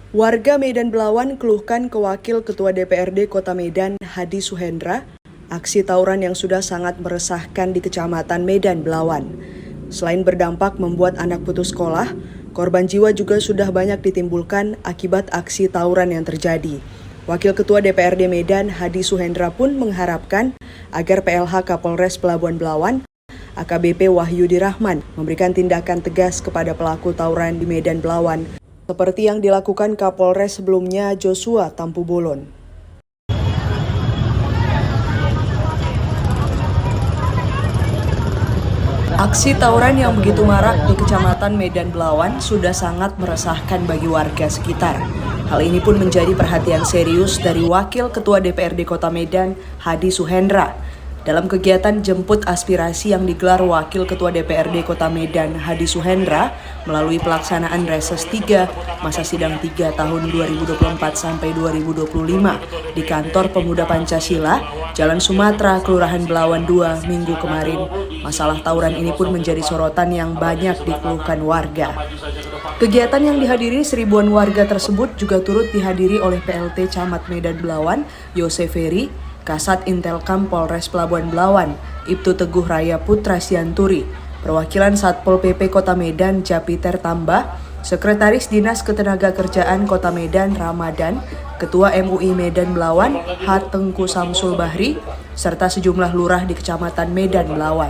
Warga Medan Belawan keluhkan ke Wakil Ketua DPRD Kota Medan, Hadi Suhendra, aksi tawuran yang sudah sangat meresahkan di Kecamatan Medan Belawan. Selain berdampak membuat anak putus sekolah, korban jiwa juga sudah banyak ditimbulkan akibat aksi tawuran yang terjadi. Wakil Ketua DPRD Medan, Hadi Suhendra pun mengharapkan agar PLH Kapolres Pelabuhan Belawan, AKBP Wahyudi Rahman, memberikan tindakan tegas kepada pelaku tawuran di Medan Belawan, seperti yang dilakukan Kapolres sebelumnya Joshua Tampu-Bolon. Aksi tawuran yang begitu marak di Kecamatan Medan Belawan sudah sangat meresahkan bagi warga sekitar. Hal ini pun menjadi perhatian serius dari Wakil Ketua DPRD Kota Medan, Hadi Suhendra. Dalam kegiatan jemput aspirasi yang digelar Wakil Ketua DPRD Kota Medan, Hadi Suhendra, melalui pelaksanaan Reses 3, masa sidang 3 tahun 2024 sampai 2025 di Kantor Pemuda Pancasila, Jalan Sumatera, Kelurahan Belawan 2, Minggu kemarin. Masalah tawuran ini pun menjadi sorotan yang banyak dikeluhkan warga. Kegiatan yang dihadiri seribuan warga tersebut juga turut dihadiri oleh PLT Camat Medan Belawan, Yose Ferry, Kasat Intelkam Polres Pelabuhan Belawan, Ibtu Teguh Raya Putra Sianturi, perwakilan Satpol PP Kota Medan Japiter Tambah, Sekretaris Dinas Ketenagakerjaan Kota Medan Ramadan, Ketua MUI Medan Belawan H. Tengku Samsul Bahri, serta sejumlah lurah di Kecamatan Medan Belawan.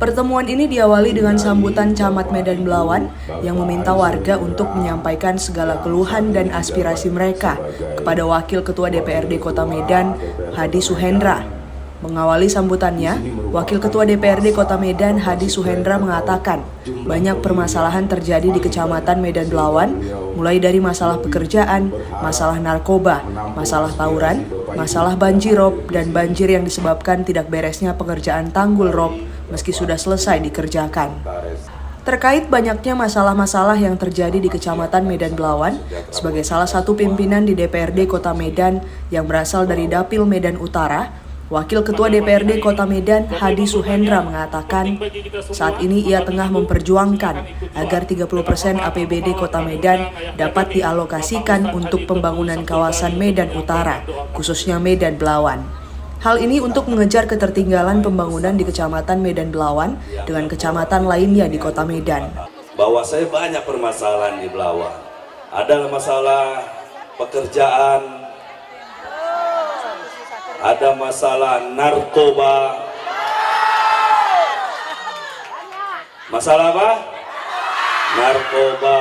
Pertemuan ini diawali dengan sambutan Camat Medan Belawan yang meminta warga untuk menyampaikan segala keluhan dan aspirasi mereka kepada Wakil Ketua DPRD Kota Medan, Hadi Suhendra. Mengawali sambutannya, Wakil Ketua DPRD Kota Medan, Hadi Suhendra mengatakan banyak permasalahan terjadi di Kecamatan Medan Belawan, mulai dari masalah pekerjaan, masalah narkoba, masalah tawuran, masalah banjirop, dan banjir yang disebabkan tidak beresnya pengerjaan tanggul rob meski sudah selesai dikerjakan. Terkait banyaknya masalah-masalah yang terjadi di Kecamatan Medan Belawan, sebagai salah satu pimpinan di DPRD Kota Medan yang berasal dari Dapil Medan Utara, Wakil Ketua DPRD Kota Medan, Hadi Suhendra mengatakan saat ini ia tengah memperjuangkan agar 30% APBD Kota Medan dapat dialokasikan untuk pembangunan kawasan Medan Utara, khususnya Medan Belawan. Hal ini untuk mengejar ketertinggalan pembangunan di Kecamatan Medan Belawan dengan kecamatan lainnya di Kota Medan. Bahwa saya banyak permasalahan di Belawan. Ada masalah pekerjaan, ada masalah narkoba. Masalah apa? Narkoba.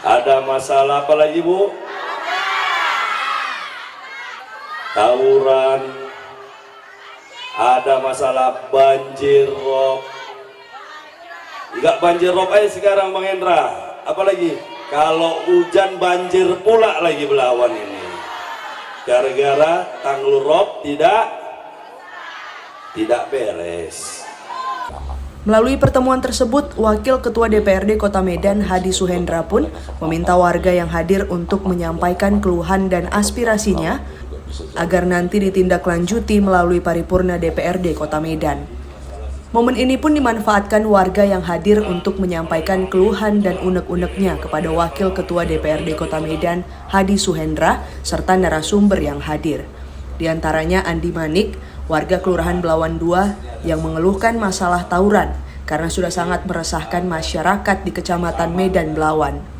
Ada masalah apa lagi, Bu? Tawuran. Ada masalah banjir rob. Enggak banjir rob aja sekarang, Bang Hendra. Apalagi kalau hujan banjir pula lagi Belawan ini. Gara-gara tanggul rob tidak beres. Melalui pertemuan tersebut, Wakil Ketua DPRD Kota Medan, Hadi Suhendra pun meminta warga yang hadir untuk menyampaikan keluhan dan aspirasinya agar nanti ditindaklanjuti melalui paripurna DPRD Kota Medan. Momen ini pun dimanfaatkan warga yang hadir untuk menyampaikan keluhan dan unek-uneknya kepada Wakil Ketua DPRD Kota Medan, Hadi Suhendra, serta narasumber yang hadir. Di antaranya Andi Manik, warga Kelurahan Belawan 2 yang mengeluhkan masalah tawuran karena sudah sangat meresahkan masyarakat di Kecamatan Medan Belawan.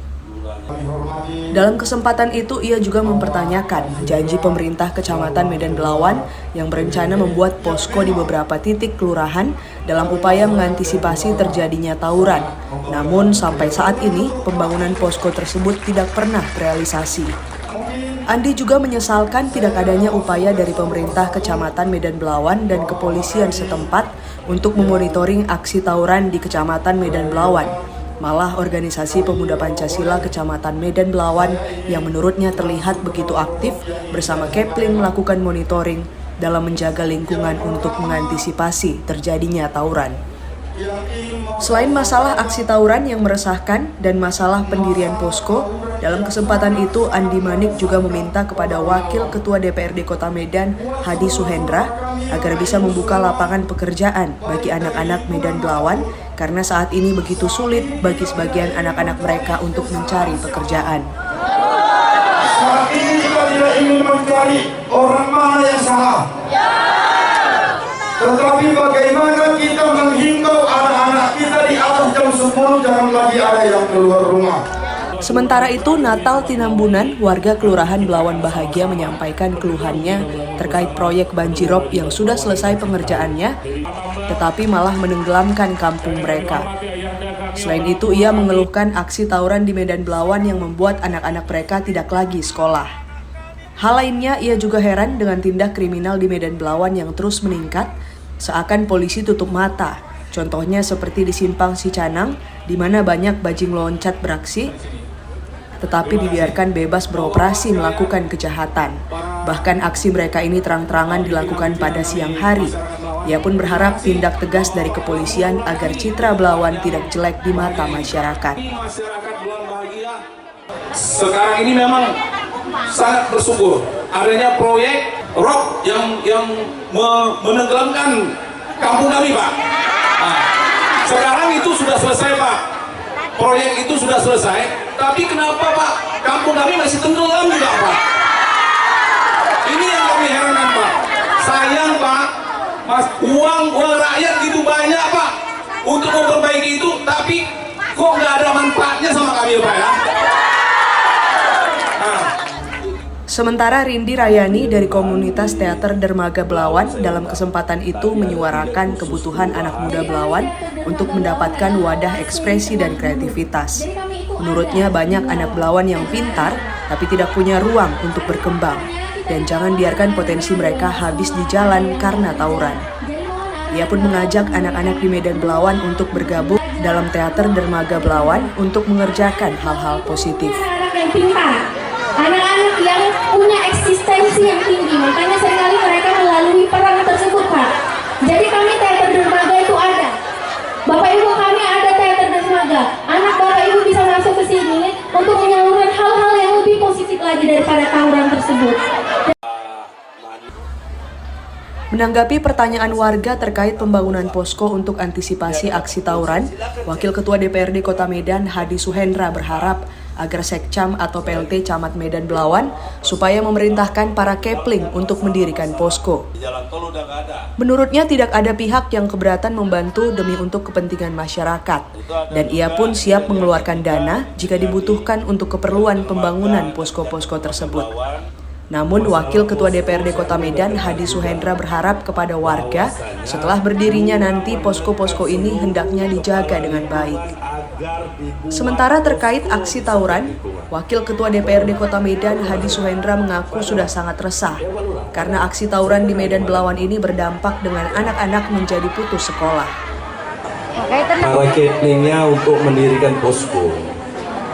Dalam kesempatan itu, ia juga mempertanyakan janji pemerintah Kecamatan Medan Belawan yang berencana membuat posko di beberapa titik kelurahan dalam upaya mengantisipasi terjadinya tawuran. Namun sampai saat ini, pembangunan posko tersebut tidak pernah terrealisasi. Andi juga menyesalkan tidak adanya upaya dari pemerintah Kecamatan Medan Belawan dan kepolisian setempat untuk memonitoring aksi tawuran di Kecamatan Medan Belawan. Malah organisasi Pemuda Pancasila Kecamatan Medan Belawan yang menurutnya terlihat begitu aktif bersama Kepling melakukan monitoring dalam menjaga lingkungan untuk mengantisipasi terjadinya tawuran. Selain masalah aksi tawuran yang meresahkan dan masalah pendirian posko, dalam kesempatan itu Andi Manik juga meminta kepada Wakil Ketua DPRD Kota Medan, Hadi Suhendra, agar bisa membuka lapangan pekerjaan bagi anak-anak Medan Belawan karena saat ini begitu sulit bagi sebagian anak-anak mereka untuk mencari pekerjaan. Saat ini kita tidak ingin mencari orang mana yang salah. Tetapi bagaimana kita menghimbau anak-anak kita di atas jam 10 jangan lagi ada yang keluar rumah. Sementara itu, Natal Tinambunan, warga Kelurahan Belawan Bahagia menyampaikan keluhannya terkait proyek banjirop yang sudah selesai pengerjaannya, tetapi malah menenggelamkan kampung mereka. Selain itu, ia mengeluhkan aksi tawuran di Medan Belawan yang membuat anak-anak mereka tidak lagi sekolah. Hal lainnya, ia juga heran dengan tindak kriminal di Medan Belawan yang terus meningkat, seakan polisi tutup mata. Contohnya seperti di Simpang Sicanang, di mana banyak bajing loncat beraksi, tetapi dibiarkan bebas beroperasi melakukan kejahatan. Bahkan aksi mereka ini terang-terangan dilakukan pada siang hari. Ia pun berharap tindak tegas dari kepolisian agar citra Belawan tidak jelek di mata masyarakat. Sekarang ini memang sangat bersyukur adanya proyek rock yang menenggelamkan kampung kami, Pak. Nah, sekarang itu sudah selesai, Pak. Proyek itu sudah selesai, tapi kenapa, Pak, kampung kami masih tenggelam juga, Pak? Ini yang kami herankan, Pak. Sayang, Pak, uang rakyat gitu banyak, Pak, untuk memperbaiki itu, tapi kok nggak ada manfaatnya sama kami, Pak, ya? Sementara Rindi Rayani dari komunitas teater Dermaga Belawan dalam kesempatan itu menyuarakan kebutuhan anak muda Belawan untuk mendapatkan wadah ekspresi dan kreativitas. Menurutnya banyak anak Belawan yang pintar tapi tidak punya ruang untuk berkembang dan jangan biarkan potensi mereka habis di jalan karena tawuran. Ia pun mengajak anak-anak di Medan Belawan untuk bergabung dalam teater Dermaga Belawan untuk mengerjakan hal-hal positif. Anak yang pintar, anak-anak yang punya eksistensi yang tinggi, makanya seringkali mereka melalui perang tersebut, Pak. Jadi kami teater dermaga itu ada. Bapak Ibu kami ada teater dermaga. Anak Bapak Ibu bisa masuk ke sini untuk menyalurkan hal-hal yang lebih positif lagi daripada tawuran tersebut. Menanggapi pertanyaan warga terkait pembangunan posko untuk antisipasi aksi tawuran, Wakil Ketua DPRD Kota Medan, Hadi Suhendra berharap agar Sekcam atau PLT Camat Medan Belawan supaya memerintahkan para kepling untuk mendirikan posko. Menurutnya tidak ada pihak yang keberatan membantu demi untuk kepentingan masyarakat, dan ia pun siap mengeluarkan dana jika dibutuhkan untuk keperluan pembangunan posko-posko tersebut. Namun, Wakil Ketua DPRD Kota Medan, Hadi Suhendra berharap kepada warga setelah berdirinya nanti posko-posko ini hendaknya dijaga dengan baik. Sementara terkait aksi tawuran, Wakil Ketua DPRD Kota Medan, Hadi Suhendra mengaku sudah sangat resah karena aksi tawuran di Medan Belawan ini berdampak dengan anak-anak menjadi putus sekolah. Para keplingnya untuk mendirikan posko.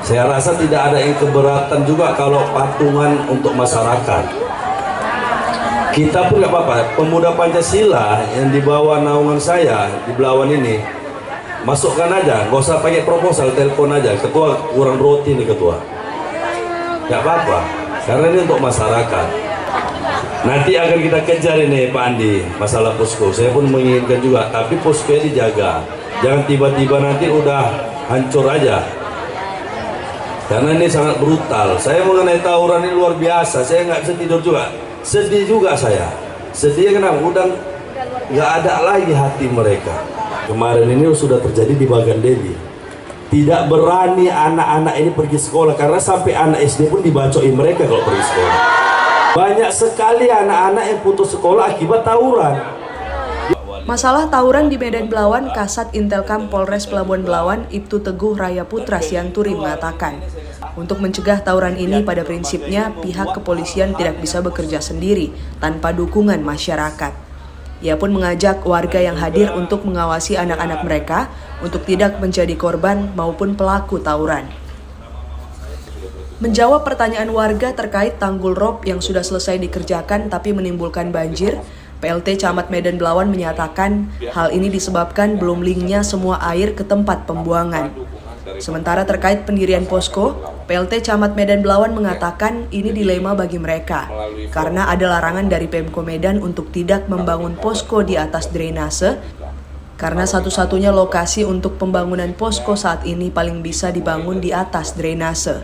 Saya rasa tidak ada yang keberatan juga kalau patungan untuk masyarakat. Kita pun nggak apa-apa, pemuda Pancasila yang di bawah naungan saya di Belawan ini, masukkan aja, nggak usah pakai proposal, telepon aja, ketua kurang roti nih ketua. Nggak apa-apa, karena ini untuk masyarakat. Nanti akan kita kejar ini Pak Andi, masalah posko. Saya pun menginginkan juga, tapi poskonya dijaga. Jangan tiba-tiba nanti udah hancur aja. Karena ini sangat brutal. Saya mengenai tawuran ini luar biasa. Saya nggak bisa tidur juga. Sedih juga saya. Sedih kenapa? Udah nggak ada lagi hati mereka. Kemarin ini sudah terjadi di Bagan Deli. Tidak berani anak-anak ini pergi sekolah karena sampai anak SD pun dibacoin mereka kalau pergi sekolah. Banyak sekali anak-anak yang putus sekolah akibat tawuran. Masalah tawuran di Medan Belawan, Kasat Intelkam Polres Pelabuhan Belawan, Ibtu Teguh Raya Putra Sianturi mengatakan, untuk mencegah tawuran ini pada prinsipnya pihak kepolisian tidak bisa bekerja sendiri tanpa dukungan masyarakat. Ia pun mengajak warga yang hadir untuk mengawasi anak-anak mereka untuk tidak menjadi korban maupun pelaku tawuran. Menjawab pertanyaan warga terkait tanggul rob yang sudah selesai dikerjakan tapi menimbulkan banjir, PLT Camat Medan Belawan menyatakan hal ini disebabkan belum linknya semua air ke tempat pembuangan. Sementara terkait pendirian posko, PLT Camat Medan Belawan mengatakan ini dilema bagi mereka karena ada larangan dari Pemko Medan untuk tidak membangun posko di atas drainase karena satu-satunya lokasi untuk pembangunan posko saat ini paling bisa dibangun di atas drainase.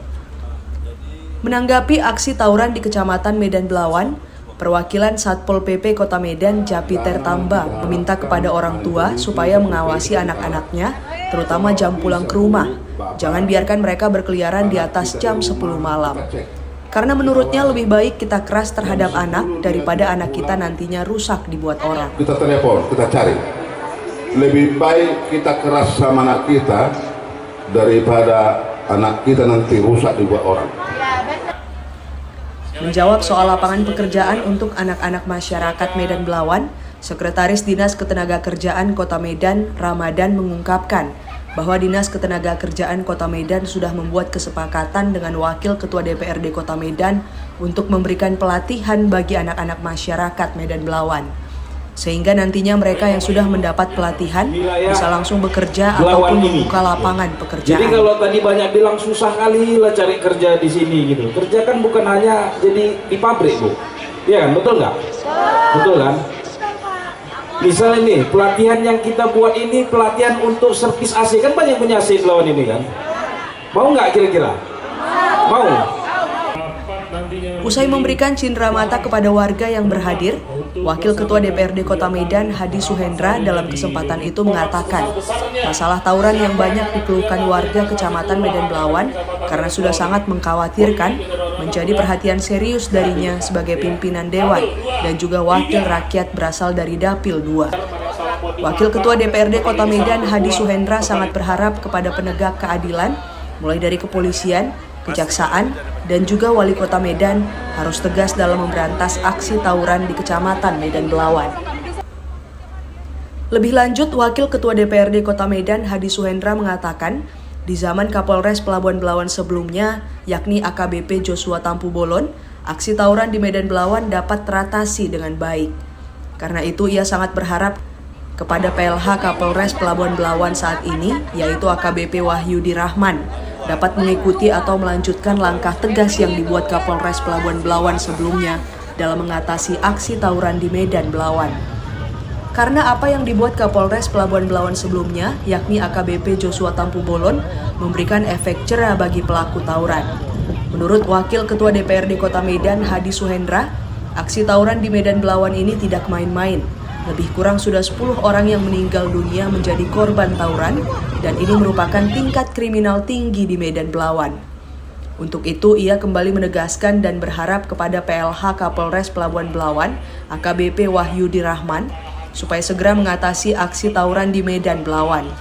Menanggapi aksi tawuran di Kecamatan Medan Belawan, perwakilan Satpol PP Kota Medan Japiter Tamba meminta kepada orang tua supaya mengawasi anak-anaknya, terutama jam pulang ke rumah. Jangan biarkan mereka berkeliaran di atas jam 10 malam. Karena menurutnya lebih baik kita keras terhadap anak daripada anak kita nantinya rusak dibuat orang. Kita telepon, kita cari. Lebih baik kita keras sama anak kita daripada anak kita nanti rusak dibuat orang. Menjawab soal lapangan pekerjaan untuk anak-anak masyarakat Medan Belawan, Sekretaris Dinas Ketenagakerjaan Kota Medan, Ramadan, mengungkapkan bahwa Dinas Ketenagakerjaan Kota Medan sudah membuat kesepakatan dengan Wakil Ketua DPRD Kota Medan untuk memberikan pelatihan bagi anak-anak masyarakat Medan Belawan. Sehingga nantinya mereka yang sudah mendapat pelatihan bisa langsung bekerja ataupun membuka lapangan pekerjaan. Jadi kalau tadi banyak bilang susah kali lah cari kerja di sini gitu. Kerja kan bukan hanya jadi di pabrik, Bu. Iya kan, betul nggak? Betul kan? Misalnya nih, pelatihan yang kita buat ini pelatihan untuk servis AC, kan banyak punya AC Belawan ini kan. Mau nggak kira-kira? Mau? Usai memberikan cindera mata kepada warga yang berhadir, Wakil Ketua DPRD Kota Medan Hadi Suhendra dalam kesempatan itu mengatakan masalah tawuran yang banyak dikeluhkan warga Kecamatan Medan Belawan karena sudah sangat mengkhawatirkan menjadi perhatian serius darinya sebagai pimpinan Dewan dan juga wakil rakyat berasal dari Dapil 2. Wakil Ketua DPRD Kota Medan Hadi Suhendra sangat berharap kepada penegak keadilan mulai dari kepolisian, kejaksaan, dan juga Wali Kota Medan harus tegas dalam memberantas aksi tawuran di Kecamatan Medan Belawan. Lebih lanjut, Wakil Ketua DPRD Kota Medan Hadi Suhendra mengatakan, di zaman Kapolres Pelabuhan Belawan sebelumnya, yakni AKBP Joshua Tampu Bolon, aksi tawuran di Medan Belawan dapat teratasi dengan baik. Karena itu ia sangat berharap kepada PLH Kapolres Pelabuhan Belawan saat ini, yaitu AKBP Wahyudi Rahman, dapat mengikuti atau melanjutkan langkah tegas yang dibuat Kapolres Pelabuhan Belawan sebelumnya dalam mengatasi aksi tawuran di Medan Belawan. Karena apa yang dibuat Kapolres Pelabuhan Belawan sebelumnya, yakni AKBP Joshua Tampu Bolon, memberikan efek jera bagi pelaku tawuran. Menurut Wakil Ketua DPRD Kota Medan Hadi Suhendra, aksi tawuran di Medan Belawan ini tidak main-main. Lebih kurang sudah 10 orang yang meninggal dunia menjadi korban tawuran dan ini merupakan tingkat kriminal tinggi di Medan Belawan. Untuk itu, ia kembali menegaskan dan berharap kepada PLH Kapolres Pelabuhan Belawan, AKBP Wahyudi Rahman, supaya segera mengatasi aksi tawuran di Medan Belawan.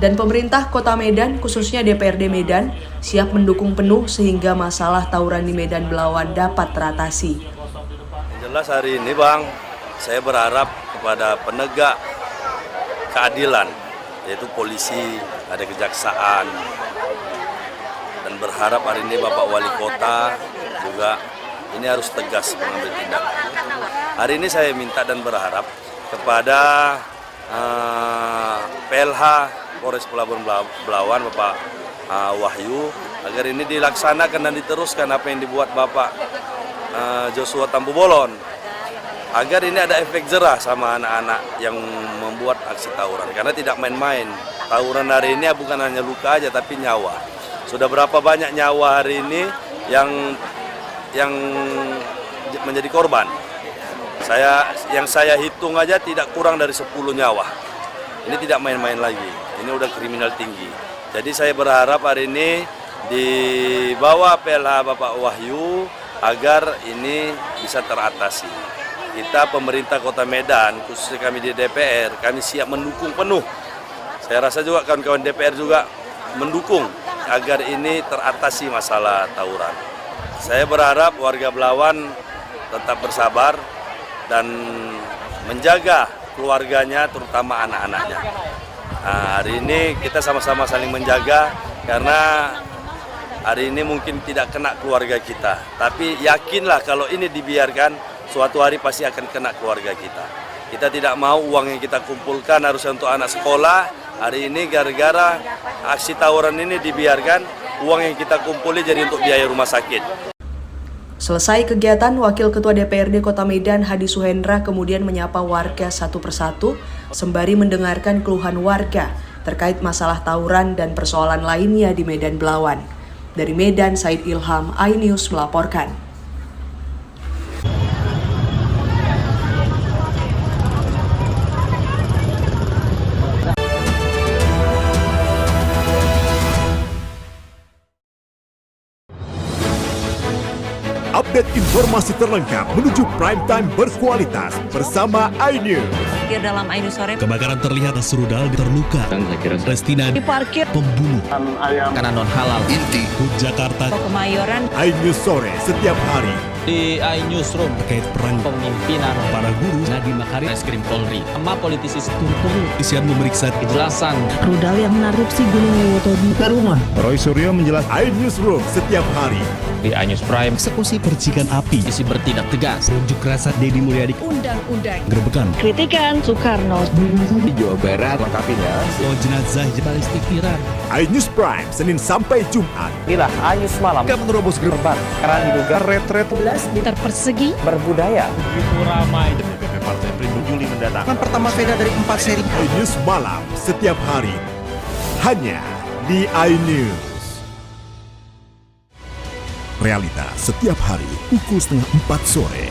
Dan pemerintah Kota Medan, khususnya DPRD Medan, siap mendukung penuh sehingga masalah tawuran di Medan Belawan dapat teratasi. Jelas hari ini, Bang, saya berharap kepada penegak keadilan, yaitu polisi, ada kejaksaan, dan berharap hari ini Bapak Wali Kota juga ini harus tegas mengambil tindakan. Hari ini saya minta dan berharap kepada PLH Polres Pelabuhan Belawan, Bapak Wahyu, agar ini dilaksanakan dan diteruskan apa yang dibuat Bapak Joshua Tampu Bolon, agar ini ada efek jerah sama anak-anak yang membuat aksi tawuran. Karena tidak main-main, tawuran hari ini bukan hanya luka aja tapi nyawa. Sudah berapa banyak nyawa hari ini yang menjadi korban. Yang saya hitung aja tidak kurang dari 10 nyawa. Ini tidak main-main lagi, ini udah kriminal tinggi. Jadi saya berharap hari ini di bawah PLH Bapak Wahyu agar ini bisa teratasi. Kita pemerintah Kota Medan, khususnya kami di DPR, kami siap mendukung penuh. Saya rasa juga kawan-kawan DPR juga mendukung agar ini teratasi masalah tawuran. Saya berharap warga Belawan tetap bersabar dan menjaga keluarganya, terutama anak-anaknya. Nah, hari ini kita sama-sama saling menjaga karena hari ini mungkin tidak kena keluarga kita. Tapi yakinlah kalau ini dibiarkan, suatu hari pasti akan kena keluarga kita. Kita tidak mau uang yang kita kumpulkan harusnya untuk anak sekolah. Hari ini gara-gara aksi tawuran ini dibiarkan, uang yang kita kumpuli jadi untuk biaya rumah sakit. Selesai kegiatan, Wakil Ketua DPRD Kota Medan Hadi Suhendra kemudian menyapa warga satu persatu sembari mendengarkan keluhan warga terkait masalah tawuran dan persoalan lainnya di Medan Belawan. Dari Medan, Said Ilham, iNews melaporkan. Update informasi terlengkap menuju prime time berkualitas bersama iNews. Dalam iNews sore, kebakaran terlihat Nasrudal terluka. Restina diparkir pembunuh. Karena non halal. Inti Jakarta. Kemayoran. iNews sore setiap hari. Di iNewsroom Terkait perang pemimpinan para guru. Nadiem Makarim, Reskrim Polri, sama politisi Isian memeriksa kejelasan Rudal yang menarupsi Gunung Lewoto di rumah. Roy Suryo menjelaskan iNewsroom setiap hari. di iNews Prime. Eksekusi percikan api. Isi bertindak tegas. Unjuk rasa Deddy Mulyadi. Undang-undang. Gerebekan. Kritikan Soekarno. Di Jawa Barat lengkapinya. Oh jenazah balistik Iran. iNews Prime Senin sampai Jumat. Inilah iNews Malam. Kita menerobos gerbang Karena diduga retret 11 meter persegi berbudaya. Begitu ramai. DPP Partai Perindo Juli mendatang. Pertama sepeda dari 4 seri. iNews Malam setiap hari hanya di iNews. Realita setiap hari pukul 3:30 sore.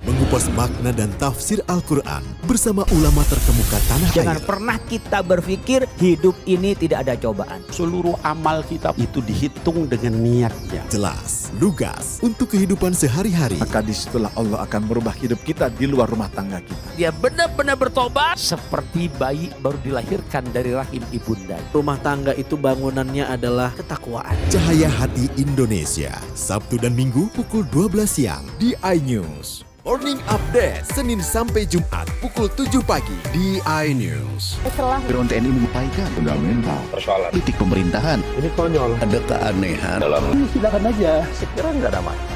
Mengupas makna dan tafsir Al-Quran bersama ulama terkemuka tanah air. Jangan pernah kita berpikir hidup ini tidak ada cobaan. Seluruh amal kita itu dihitung dengan niatnya. Jelas, lugas untuk kehidupan sehari-hari. Maka disitulah Allah akan merubah hidup kita di luar rumah tangga kita. Dia benar-benar bertobat seperti bayi baru dilahirkan dari rahim ibunda. Rumah tangga itu bangunannya adalah ketakwaan. Cahaya Hati Indonesia, Sabtu dan Minggu pukul 12 siang di iNews. Morning Update, Senin sampai Jumat pukul 7 pagi di iNews. Setelah Peron TNI menyampaikan fundamental persoalan politik pemerintahan. Ini konyol. Ada keanehan dalam. Silakan aja, sekiranya nggak ada masalah.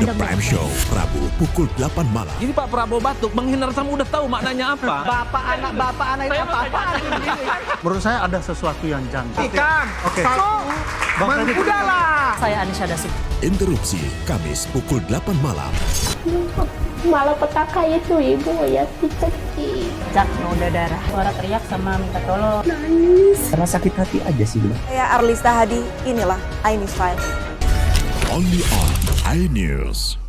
The Prime Show, Rabu pukul 8 malam. Jadi Pak Prabowo batuk, menghindar tamu udah tahu maknanya apa. Bapak anak itu apa? Menurut saya ada sesuatu yang janggal. Ikan. Oke. Udahlah. Saya Anisha Dasik. Interupsi Kamis pukul 8 malam. Malapetaka itu ibu ya dicekik. Jakno udah darah. Suara teriak sama minta tolong. Nangis. Karena sakit hati aja sih bro. Saya Arlista Hadi, inilah iNews File. Only on iNews.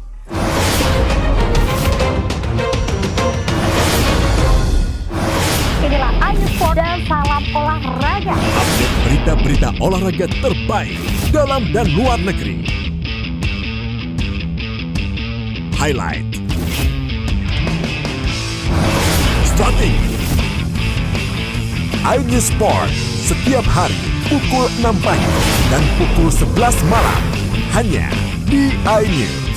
Inilah iNews dan salam olahraga. Update berita-berita olahraga terbaik dalam dan luar negeri. Highlight. Starting. iNews Sport setiap hari pukul 6 pagi dan pukul 11 malam hanya di iNews.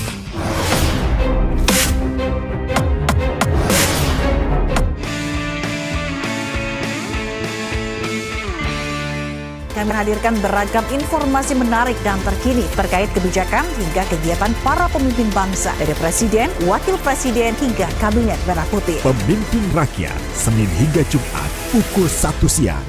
Kami menghadirkan beragam informasi menarik dan terkini terkait kebijakan hingga kegiatan para pemimpin bangsa dari Presiden, Wakil Presiden hingga Kabinet Merah Putih. Pemimpin Rakyat, Senin hingga Jumat pukul 1 siang.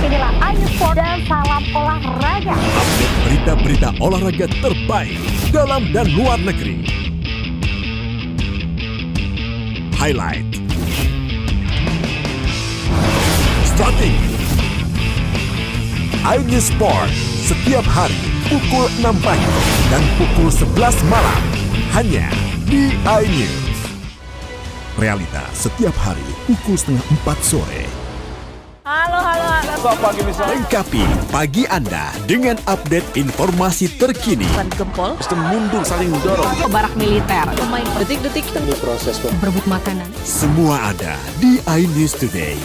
Inilah iNews dan salam olahraga. Update berita-berita olahraga terbaik dalam dan luar negeri. Highlight. Starting. iNews Sport setiap hari pukul 6 pagi dan pukul 11 malam hanya di iNews. Realita setiap hari pukul 3:30 sore. Halo. Lengkapi pagi Anda dengan update informasi terkini. Gempol. Sistem mundur saling dorong. Barak militer. Pemain detik-detik ini proses berebut makanan. Semua ada di iNews Today.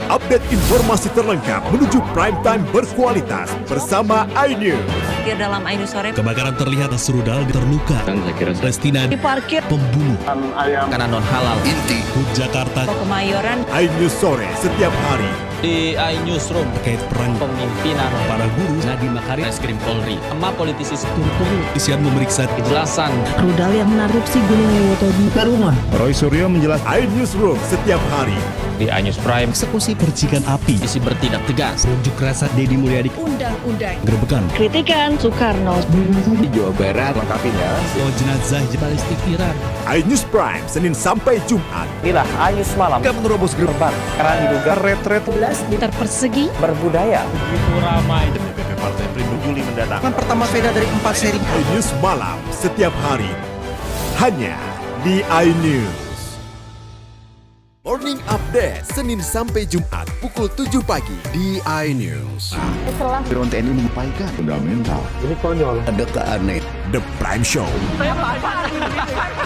Update informasi terlengkap menuju prime time berkualitas bersama iNews. Dalam iNews sore, Kebakaran terlihat Nasrudal terluka. Restina diparkir pembunuh. Karena non halal. Inti Jakarta. Kemayoran. iNews sore setiap hari di iNewsroom terkait perang pemimpinan para guru Nadiem Makarim, Reskrim Polri, sama politisi isian memeriksa kejelasan Rudal yang menarupsi Gunung Lewotobi ke rumah. Roy Suryo menjelaskan iNewsroom setiap hari. di iNews Prime. eksekusi percikan api, Isi bertindak tegas. unjuk rasa Deddy Mulyadi, Undang-undang. gerebekan, Kritikan Soekarno. Di Jawa Barat lengkapinya. jenazah balistik Iran. iNews Prime Senin sampai Jumat. Inilah iNews Malam. Gak menerobos gerbang Karena diduga retret 11 meter persegi. berbudaya. Begitu ramai. DPP Partai Perindo Juli mendatang. Pertama beda dari 4 seri. iNews Malam setiap hari hanya di iNews. Morning Update Senin sampai Jumat pukul 7 pagi di iNews. Drone TNI menyampaikan fundamental. Ini konyol. Ada keanehan. The Prime Show.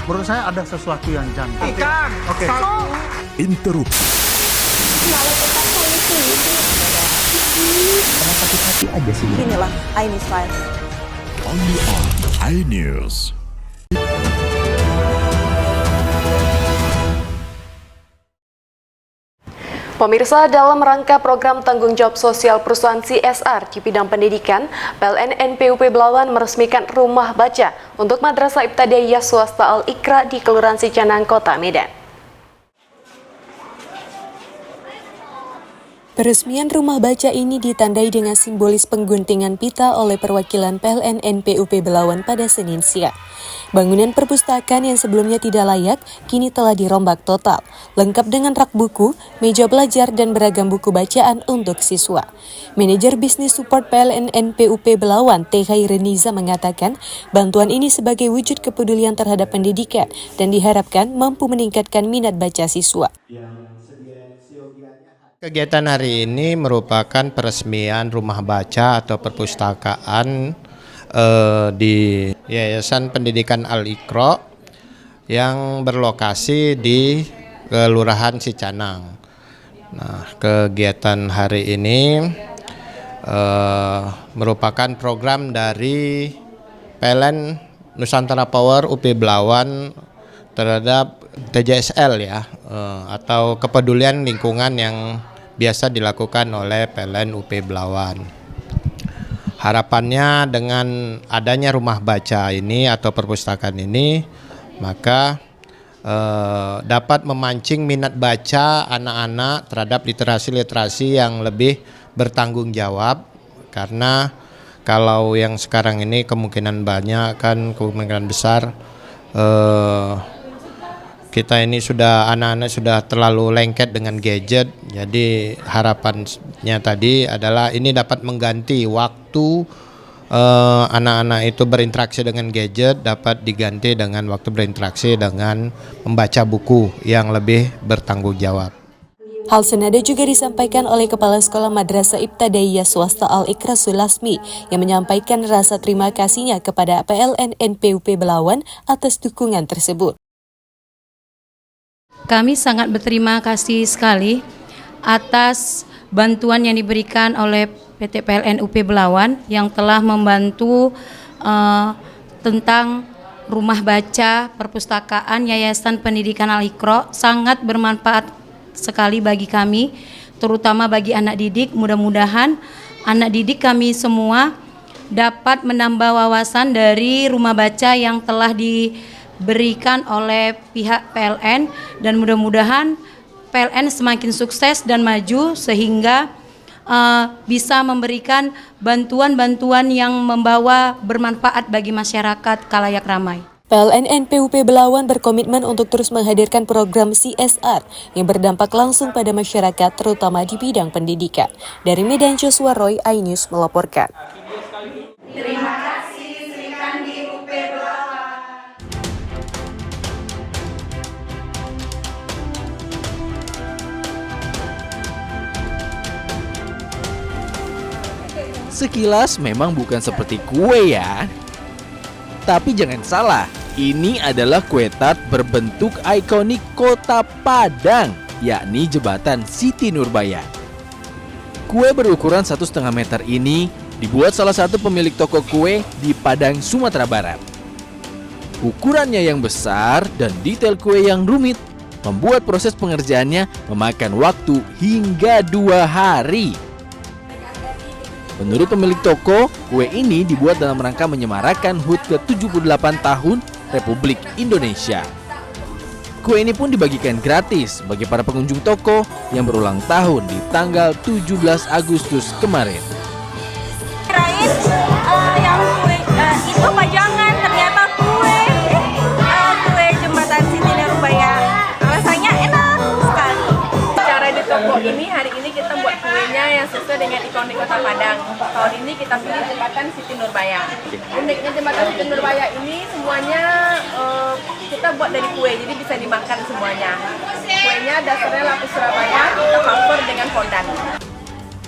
Menurut saya ada sesuatu yang janggal. Oke. Interupsi. Hati-hati aja sih. Inilah iNews Files. Only on iNews. Pemirsa, dalam rangka program tanggung jawab sosial perusahaan CSR di bidang pendidikan, PLN NPUP Belawan meresmikan rumah baca untuk Madrasah Ibtidaiyah Swasta Al-Iqra di Kelurahan Cicanang, Kota Medan. Peresmian rumah baca ini ditandai dengan simbolis pengguntingan pita oleh perwakilan PLN NPUP Belawan pada Senin siang. Bangunan perpustakaan yang sebelumnya tidak layak kini telah dirombak total, lengkap dengan rak buku, meja belajar, dan beragam buku bacaan untuk siswa. Manajer Bisnis Support PLN NPUP Belawan, T. Khaireniza mengatakan, bantuan ini sebagai wujud kepedulian terhadap pendidikan dan diharapkan mampu meningkatkan minat baca siswa. Kegiatan hari ini merupakan peresmian rumah baca atau perpustakaan di Yayasan Pendidikan Al-Iqra yang berlokasi di Kelurahan Cicanang. Nah, kegiatan hari ini merupakan program dari PLN Nusantara Power UP Belawan terhadap TJSL ya, atau kepedulian lingkungan yang biasa dilakukan oleh PLN UP Belawan. Harapannya dengan adanya rumah baca ini atau perpustakaan ini, maka dapat memancing minat baca anak-anak terhadap literasi-literasi yang lebih bertanggung jawab, karena kalau yang sekarang ini kemungkinan besar kita ini anak-anak sudah terlalu lengket dengan gadget. Jadi harapannya tadi adalah ini dapat mengganti waktu anak-anak itu berinteraksi dengan gadget, dapat diganti dengan waktu berinteraksi dengan membaca buku yang lebih bertanggung jawab. Hal senada juga disampaikan oleh Kepala Sekolah Madrasah Ibtidaiyah Swasta Al-Iqra Sulasmi yang menyampaikan rasa terima kasihnya kepada PLN NPUP Belawan atas dukungan tersebut. Kami sangat berterima kasih sekali atas bantuan yang diberikan oleh PT PLN UP Belawan yang telah membantu tentang rumah baca perpustakaan Yayasan Pendidikan Al-Iqra. Sangat bermanfaat sekali bagi kami, terutama bagi anak didik. Mudah-mudahan anak didik kami semua dapat menambah wawasan dari rumah baca yang telah diberikan oleh pihak PLN, dan mudah-mudahan PLN semakin sukses dan maju sehingga bisa memberikan bantuan-bantuan yang membawa bermanfaat bagi masyarakat khalayak ramai. PLN NPUP Belawan berkomitmen untuk terus menghadirkan program CSR yang berdampak langsung pada masyarakat, terutama di bidang pendidikan. Dari Medan, Joshua Roy, iNews melaporkan. Terima kasih Sri Kandi UP Belawan. Sekilas memang bukan seperti kue ya. Tapi jangan salah, ini adalah kue tart berbentuk ikonik Kota Padang, yakni Jembatan Siti Nurbaya. Kue berukuran 1,5 meter ini dibuat salah satu pemilik toko kue di Padang, Sumatera Barat. Ukurannya yang besar dan detail kue yang rumit membuat proses pengerjaannya memakan waktu hingga 2 hari. Menurut pemilik toko, kue ini dibuat dalam rangka menyemarakan HUT ke-78 tahun Republik Indonesia. Kue ini pun dibagikan gratis bagi para pengunjung toko yang berulang tahun di tanggal 17 Agustus kemarin. Yang kue itu pajangan, ternyata kue jembatan Siti Nurbaya. Rasanya enak sekali. Cara di toko ini hari ini kita buat kuenya yang sesuai dengan ikonik Kota Padang. Tahun ini kita pilih jembatan Siti Nurbaya. Uniknya jembatan Siti Nurbaya ini semuanya kita buat dari kue, jadi bisa dimakan semuanya. Kuenya dasarnya lapis Surabaya, kita cover dengan fondant.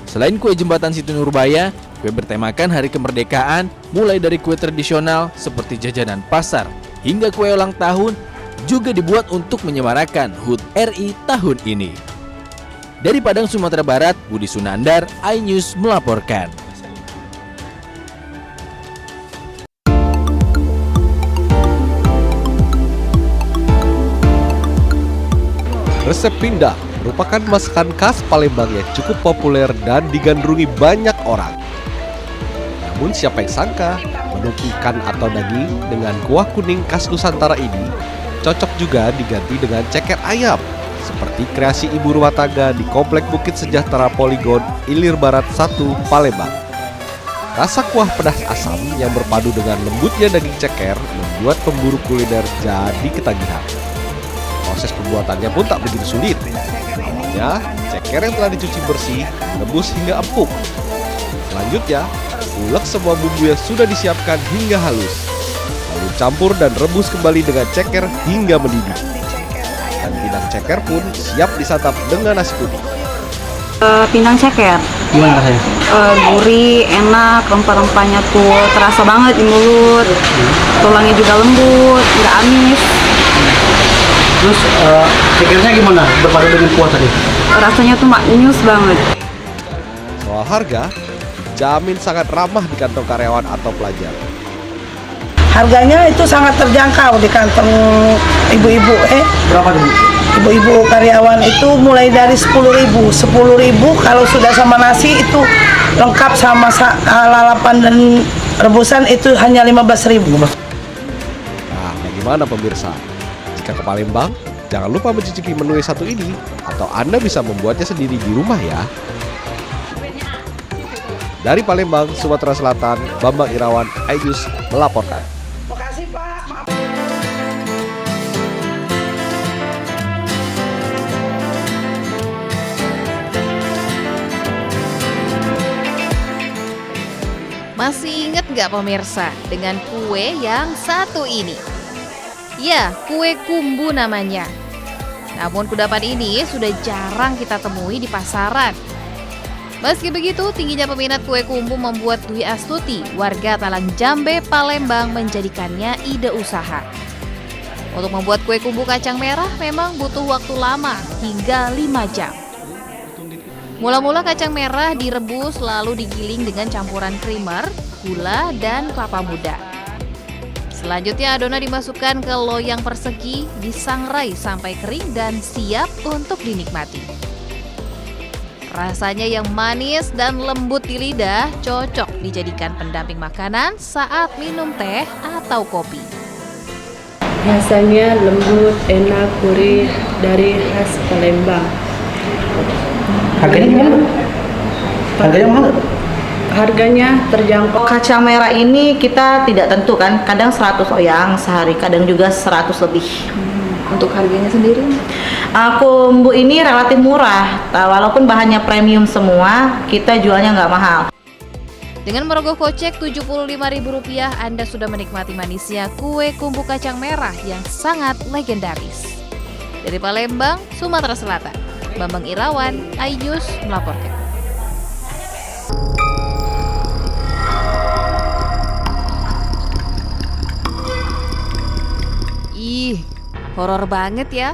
Selain kue jembatan Siti Nurbaya, kue bertemakan Hari Kemerdekaan mulai dari kue tradisional seperti jajanan pasar hingga kue ulang tahun juga dibuat untuk menyemarakan HUT RI tahun ini. Dari Padang, Sumatera Barat, Budi Sunandar, iNews melaporkan. Resep pindang merupakan masakan khas Palembang yang cukup populer dan digandrungi banyak orang. Namun siapa yang sangka menu ikan atau daging dengan kuah kuning khas Nusantara ini cocok juga diganti dengan ceker ayam seperti kreasi ibu rumah tangga di Komplek Bukit Sejahtera Poligon Ilir Barat 1 Palembang. Rasa kuah pedas asam yang berpadu dengan lembutnya daging ceker membuat pemburu kuliner jadi ketagihan. Proses pembuatannya pun tak begitu sulit. Awalnya, ceker yang telah dicuci bersih direbus hingga empuk. Selanjutnya, ulek semua bumbu yang sudah disiapkan hingga halus. Lalu campur dan rebus kembali dengan ceker hingga mendidih. Dan pindang ceker pun siap disantap dengan nasi putih. Pindang ceker Gimana rasanya? Gurih, enak, rempah-rempahnya tuh terasa banget di mulut. Tulangnya juga lembut, nggak amis. Terus cekernya gimana berpadu dengan kuah tadi? Rasanya tuh maknyus banget. Soal harga, dijamin sangat ramah di kantong karyawan atau pelajar. Harganya itu sangat terjangkau di kantong ibu-ibu. Berapa tuh? Ibu-ibu karyawan itu mulai dari 10.000. 10.000 kalau sudah sama nasi itu lengkap sama lalapan dan rebusan itu hanya 15.000. Nah, bagaimana pemirsa? Jika ke Palembang, jangan lupa mencicipi menu yang satu ini atau Anda bisa membuatnya sendiri di rumah ya. Dari Palembang, Sumatera Selatan, Bambang Irawan, iNews melaporkan. Makasih Pak. Maaf. Masih ingat nggak pemirsa dengan kue yang satu ini? Ya, kue kumbu namanya. Namun kudapan ini sudah jarang kita temui di pasaran. Meski begitu, tingginya peminat kue kumbu membuat Dwi Astuti, warga Talang Jambe, Palembang, menjadikannya ide usaha. Untuk membuat kue kumbu kacang merah memang butuh waktu lama, hingga 5 jam. Mula-mula kacang merah direbus lalu digiling dengan campuran krimer, gula, dan kelapa muda. Selanjutnya adonan dimasukkan ke loyang persegi, disangrai sampai kering dan siap untuk dinikmati. Rasanya yang manis dan lembut di lidah cocok dijadikan pendamping makanan saat minum teh atau kopi. Rasanya lembut, enak, gurih dari khas Palembang. Harganya gimana? Harganya mahal? Harganya terjangkau. Kacang merah ini kita tidak tentu kan, kadang 100 oyang sehari, kadang juga 100 lebih. Untuk harganya sendiri? Kumbu ini relatif murah, walaupun bahannya premium semua, kita jualnya nggak mahal. Dengan merogoh kocek Rp75.000, Anda sudah menikmati manisnya kue kumbu kacang merah yang sangat legendaris. Dari Palembang, Sumatera Selatan, Bambang Irawan, iNews melaporkan. Ih, horor banget ya.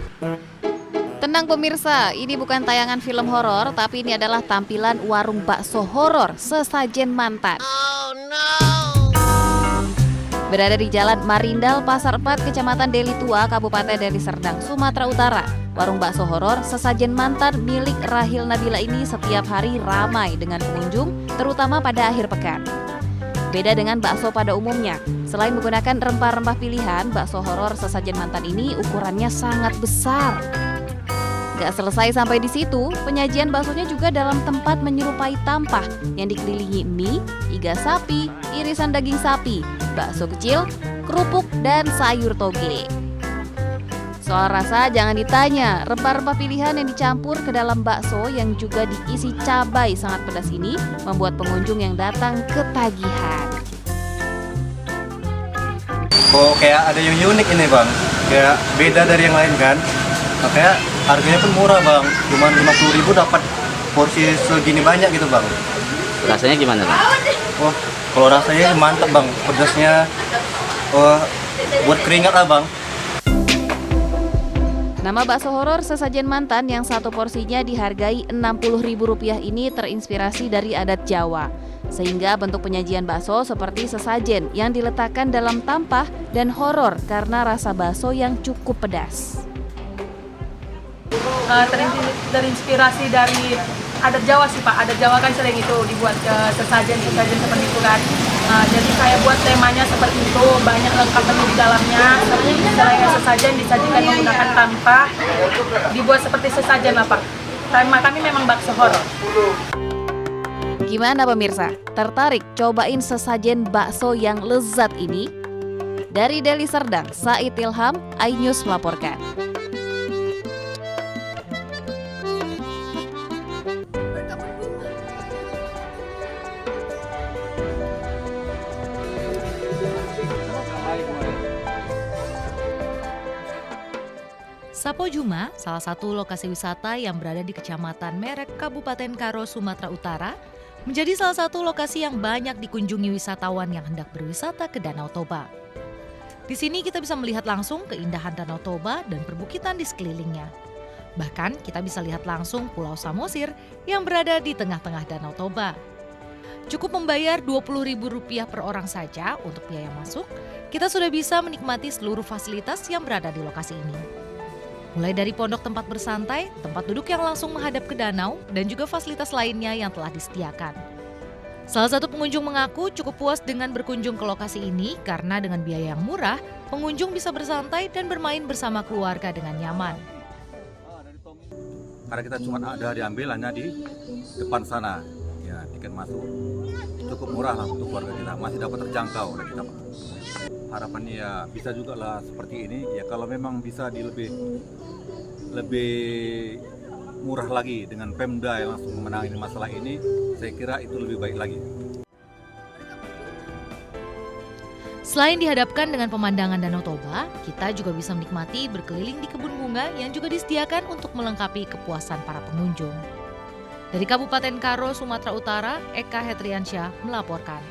Tenang pemirsa, ini bukan tayangan film horor, tapi ini adalah tampilan warung bakso horor sesajen mantan. Oh no. Berada di Jalan Marindal, Pasar 4, Kecamatan Deli Tua, Kabupaten Deli Serdang, Sumatera Utara, warung bakso horor sesajen mantan milik Rahil Nabila ini setiap hari ramai dengan pengunjung, terutama pada akhir pekan. Beda dengan bakso pada umumnya, selain menggunakan rempah-rempah pilihan, bakso horor sesajen mantan ini ukurannya sangat besar. Gak selesai sampai di situ, penyajian baksonya juga dalam tempat menyerupai tampah yang dikelilingi mie, iga sapi, irisan daging sapi, bakso kecil, kerupuk, dan sayur toge. Soal rasa jangan ditanya, rempah-rempah pilihan yang dicampur ke dalam bakso yang juga diisi cabai sangat pedas ini membuat pengunjung yang datang ketagihan. Oh, kayak ada yang unik ini bang, kayak beda dari yang lain kan. Makanya harganya pun murah bang, cuma 50.000 dapat porsi segini banyak gitu bang. Rasanya gimana bang? Wah, kalau rasanya mantap bang, pedasnya buat keringat lah bang. Nama bakso horor sesajen mantan yang satu porsinya dihargai Rp60.000 ini terinspirasi dari adat Jawa. Sehingga bentuk penyajian bakso seperti sesajen yang diletakkan dalam tampah dan horor karena rasa bakso yang cukup pedas. Terinspirasi dari adat Jawa sih Pak. Adat Jawa kan sering itu dibuat sesajen seperti itu kan. Jadi saya buat temanya seperti itu, banyak lengkapannya di dalamnya. Selain sesajen disajikan menggunakan tampah, dibuat seperti sesajen lah Pak. Tema kami memang bakso horor. Gimana pemirsa? Tertarik cobain sesajen bakso yang lezat ini? Dari Deli Serdang, Said Ilham, iNews melaporkan. Sapo Juma, salah satu lokasi wisata yang berada di Kecamatan Merek, Kabupaten Karo, Sumatera Utara, menjadi salah satu lokasi yang banyak dikunjungi wisatawan yang hendak berwisata ke Danau Toba. Di sini kita bisa melihat langsung keindahan Danau Toba dan perbukitan di sekelilingnya. Bahkan kita bisa lihat langsung Pulau Samosir yang berada di tengah-tengah Danau Toba. Cukup membayar Rp20.000 per orang saja untuk biaya masuk, kita sudah bisa menikmati seluruh fasilitas yang berada di lokasi ini. Mulai dari pondok tempat bersantai, tempat duduk yang langsung menghadap ke danau, dan juga fasilitas lainnya yang telah disediakan. Salah satu pengunjung mengaku cukup puas dengan berkunjung ke lokasi ini karena dengan biaya yang murah, pengunjung bisa bersantai dan bermain bersama keluarga dengan nyaman. Karena kita cuma ada diambil hanya di depan sana, ya tiket masuk cukup murah lah untuk keluarga kita, masih dapat terjangkau oleh kita. Harapannya ya bisa juga lah seperti ini, ya kalau memang bisa lebih murah lagi dengan Pemda yang langsung menangani masalah ini, saya kira itu lebih baik lagi. Selain dihadapkan dengan pemandangan Danau Toba, kita juga bisa menikmati berkeliling di kebun bunga yang juga disediakan untuk melengkapi kepuasan para pengunjung. Dari Kabupaten Karo, Sumatera Utara, Eka Hetriansyah melaporkan.